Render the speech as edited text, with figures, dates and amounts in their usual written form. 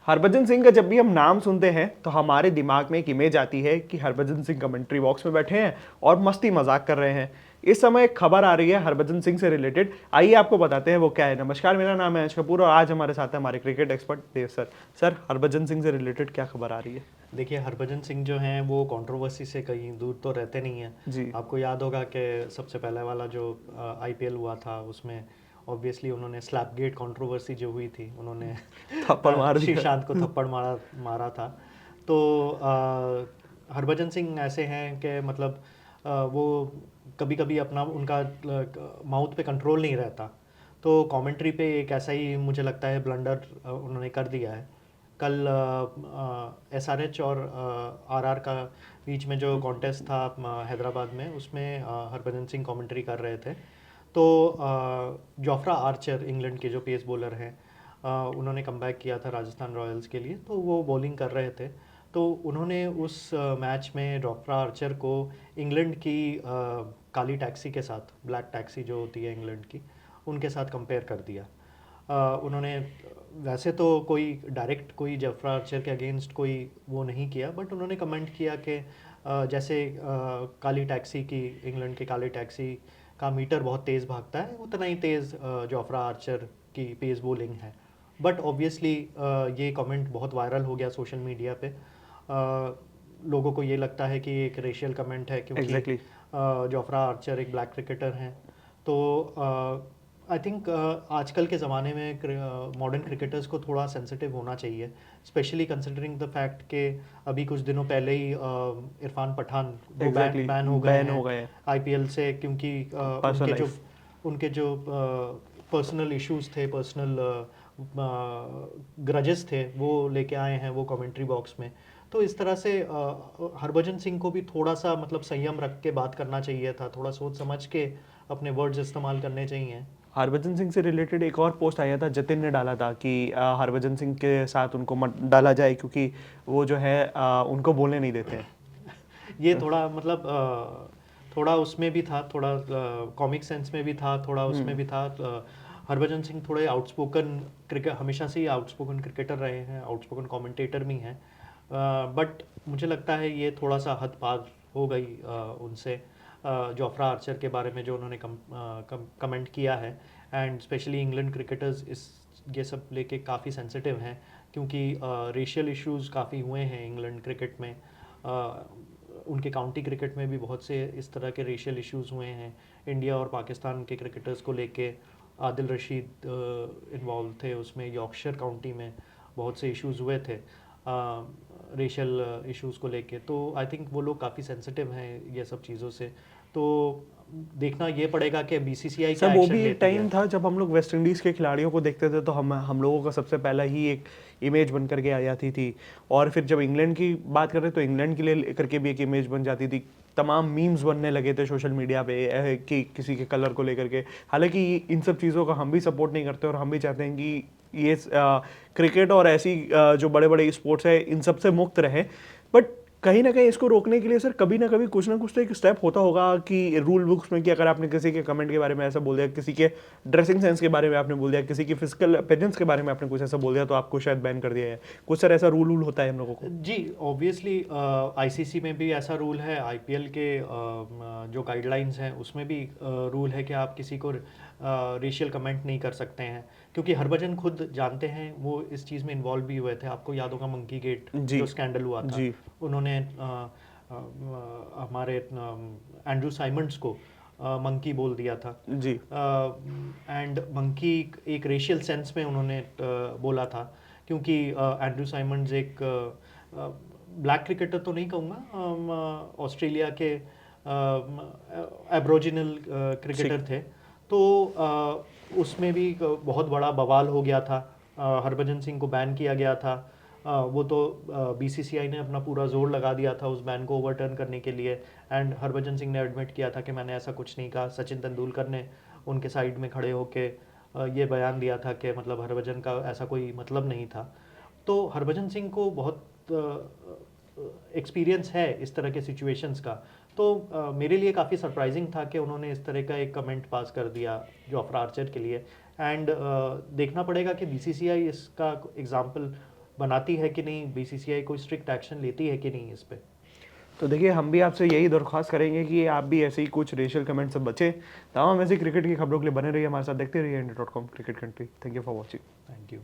हरभजन सिंह का जब भी हम नाम सुनते हैं तो हमारे दिमाग में एक इमेज आती है कि हरभजन सिंह कमेंट्री बॉक्स में बैठे हैं और मस्ती मजाक कर रहे हैं। इस समय एक खबर आ रही है हरभजन सिंह से रिलेटेड, आइए आपको बताते हैं वो क्या है। नमस्कार, मेरा नाम है अंश कपूर और आज हमारे साथ है हमारे क्रिकेट एक्सपर्ट देव सर। सर, हरभजन सिंह से रिलेटेड क्या खबर आ रही है? देखिए, हरभजन सिंह जो हैं वो कंट्रोवर्सी से कहीं दूर तो रहते नहीं हैं। जी। आपको याद होगा कि सबसे पहले वाला जो आईपीएल हुआ था उसमें ऑब्वियसली उन्होंने स्लैपगेट कंट्रोवर्सी जो हुई थी, उन्होंने थप्पड़ मार दिया। श्रीशांत को थप्पड़ मारा मारा था। तो हरभजन सिंह ऐसे हैं कि मतलब वो कभी कभी अपना उनका माउथ पे कंट्रोल नहीं रहता। तो कमेंट्री पे एक ऐसा ही मुझे लगता है ब्लंडर उन्होंने कर दिया है। कल एसआरएच और आरआर का बीच में जो कॉन्टेस्ट था हैदराबाद में, उसमें हरभजन सिंह कमेंट्री कर रहे थे। तो जोफ्रा आर्चर इंग्लैंड के जो पेस बॉलर हैं, उन्होंने कमबैक किया था राजस्थान रॉयल्स के लिए, तो वो बॉलिंग कर रहे थे। तो उन्होंने उस मैच में जोफ्रा आर्चर को इंग्लैंड की काली टैक्सी के साथ, ब्लैक टैक्सी जो होती है इंग्लैंड की, उनके साथ कंपेयर कर दिया। उन्होंने वैसे तो कोई डायरेक्ट कोई जोफ्रा आर्चर के अगेंस्ट कोई वो नहीं किया, बट उन्होंने कमेंट किया कि जैसे काली टैक्सी की, इंग्लैंड की काली टैक्सी का मीटर बहुत तेज़ भागता है, उतना ही तेज़ जोफ्रा आर्चर की पेस बॉलिंग है। बट ऑब्वियसली ये कमेंट बहुत वायरल हो गया सोशल मीडिया पे। लोगों को ये लगता है कि एक रेशियल कमेंट है, क्योंकि एग्जैक्टली। जोफ्रा आर्चर एक ब्लैक क्रिकेटर हैं। तो आई थिंक आजकल के ज़माने में मॉडर्न क्रिकेटर्स को थोड़ा सेंसिटिव होना चाहिए, स्पेशली कंसिडरिंग द फैक्ट कि अभी कुछ दिनों पहले ही इरफान पठान वो एग्जैक्टली, बैन हो गए बैन हैं हो गए हैं। आईपीएल से, क्योंकि पर्सनल लाइफ। उनके जो पर्सनल इश्यूज थे, पर्सनल ग्रजेस थे, वो लेके आए हैं वो कमेंट्री बॉक्स में। तो इस तरह से हरभजन सिंह को भी थोड़ा सा मतलब संयम रख के बात करना चाहिए था, थोड़ा सोच समझ के अपने वर्ड्स इस्तेमाल करने चाहिए। हरभजन सिंह से रिलेटेड एक और पोस्ट आया था, जतिन ने डाला था कि हरभजन सिंह के साथ उनको मत डाला जाए क्योंकि वो जो है उनको बोलने नहीं देते हैं। ये थोड़ा मतलब थोड़ा उसमें भी था, थोड़ा कॉमिक सेंस में भी था, थोड़ा उसमें भी था। हरभजन सिंह थोड़े आउटस्पोकन क्रिकेट, हमेशा से ही आउटस्पोकन क्रिकेटर रहे हैं, आउटस्पोकन कमेंटेटर भी हैं। बट मुझे लगता है ये थोड़ा सा हद पार हो गई उनसे। जोफ्रा आर्चर के बारे में जो उन्होंने कमेंट किया है, एंड स्पेशली इंग्लैंड क्रिकेटर्स इस ये सब लेके काफ़ी सेंसिटिव हैं, क्योंकि रेशियल इश्यूज काफ़ी हुए हैं इंग्लैंड क्रिकेट में। उनके काउंटी क्रिकेट में भी बहुत से इस तरह के रेशियल इश्यूज हुए हैं। इंडिया और पाकिस्तान के क्रिकेटर्स को लेके आदिल रशीद इन्वॉल्व थे उसमें, यॉर्कशायर काउंटी में बहुत से इश्यूज हुए थे रेशियल इश्यूज़ को लेके। तो आई थिंक वो लोग काफ़ी सेंसिटिव हैं ये सब चीज़ों से। तो देखना ये पड़ेगा कि बीसीसीआई सर, क्या वो एक्शन भी एक लेती टाइम है। था जब हम लोग वेस्ट इंडीज़ के खिलाड़ियों को देखते थे तो हम लोगों का सबसे पहला ही एक इमेज बन करके आ जाती थी। और फिर जब इंग्लैंड की बात करें तो इंग्लैंड के लिए लेकर के भी एक इमेज बन जाती थी। तमाम मीम्स बनने लगे थे सोशल मीडिया पे कि किसी के कलर को लेकर के। हालांकि इन सब चीज़ों का हम भी सपोर्ट नहीं करते और हम भी चाहते हैं कि ये क्रिकेट और ऐसी जो बड़े बड़े स्पोर्ट्स है इन सब से मुक्त रहे। बट कहीं ना कहीं इसको रोकने के लिए सर कभी ना कभी कुछ ना कुछ तो एक स्टेप होता होगा कि रूल बुक्स में, कि अगर आपने किसी के कमेंट के बारे में ऐसा बोल दिया, किसी के ड्रेसिंग सेंस के बारे में आपने बोल दिया, किसी की फिजिकल अपीयरेंस के बारे में आपने कुछ ऐसा बोल दिया तो आपको शायद बैन कर दिया है। कुछ सर ऐसा रूल होता है हम लोगों को? जी, ऑब्वियसली आईसीसी में भी ऐसा रूल है, आईपीएल के जो गाइडलाइंस हैं उसमें भी रूल है कि आप किसी को रेशियल कमेंट नहीं कर सकते हैं, क्योंकि हरभजन खुद जानते हैं, वो इस चीज़ में इन्वॉल्व भी हुए थे। आपको याद होगा मंकी गेट जी। जो स्कैंडल हुआ था, जी। उन्होंने हमारे एंड्रू साइमंड्स को मंकी बोल दिया था। जी। एंड मंकी एक रेशियल सेंस में उन्होंने बोला था, क्योंकि एंड्रू साइमंड्स एक ब्लैक क्रिकेटर तो नहीं कहूँगा, ऑस्ट्रेलिया के एब्रोजिनल क्रिकेटर ठीक। थे। तो उसमें भी बहुत बड़ा बवाल हो गया था, हरभजन सिंह को बैन किया गया था। वो तो बीसीसीआई ने अपना पूरा जोर लगा दिया था उस बैन को ओवरटर्न करने के लिए, एंड हरभजन सिंह ने एडमिट किया था कि मैंने ऐसा कुछ नहीं कहा। सचिन तेंदुलकर ने उनके साइड में खड़े होके ये बयान दिया था कि मतलब हरभजन का ऐसा कोई मतलब नहीं था। तो हरभजन सिंह को बहुत एक्सपीरियंस है इस तरह के सिचुएशंस का। तो मेरे लिए काफ़ी सरप्राइजिंग था कि उन्होंने इस तरह का एक कमेंट पास कर दिया जोफ्रा आर्चर के लिए। एंड देखना पड़ेगा कि बीसीसीआई इसका एग्जाम्पल बनाती है कि नहीं, बीसीसीआई कोई स्ट्रिक्ट एक्शन लेती है कि नहीं इस पे? तो देखिए, हम भी आपसे यही दरख्वास्त करेंगे कि आप भी ऐसे ही कुछ रेशियल कमेंट से बचें। तमाम ऐसी क्रिकेट की खबरों के लिए बने रहिए हमारे साथ, देखते रहिए India.com cricket country. Thank you for watching. Thank you.